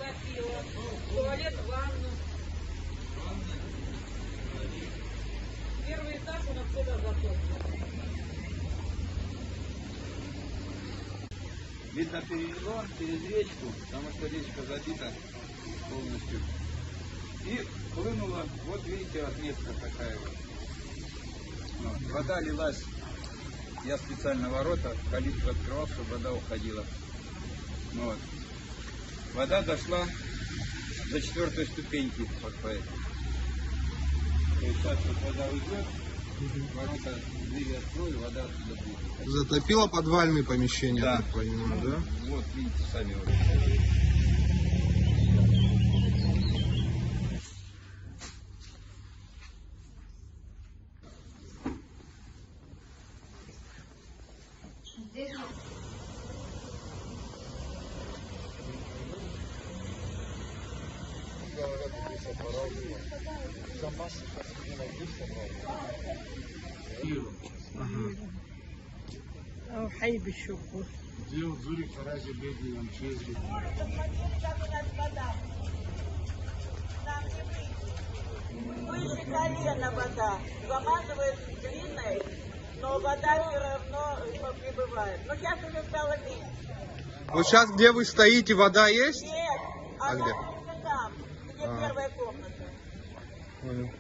затопило. Туалет, ванну. Первый этаж он отсюда затоплен. Видно, перелило через речку, потому что речка забита полностью. И хлынула, вот видите, отметка такая вот. Вот. Вода лилась, я специально ворота, калитку открывал, чтобы вода уходила. Вот. Вода дошла до 4-й ступеньки. Вот поэтому. То есть сейчас вот вода уйдет, ворота, двери открою, вода отсюда будет. Затопило подвальные помещения, Да. я так понимаю, да? Вот, видите, сами вот. Здесь حي بالشوكو. Делал Зурик, Фарази, Бедни, Амчезли. Выше колена вода. Замазывает глиной, но вода все равно прибывает. Но сейчас уже стало меньше. Вот сейчас, где вы стоите, вода есть? Нет, А она где? там, где первая комната. Понял.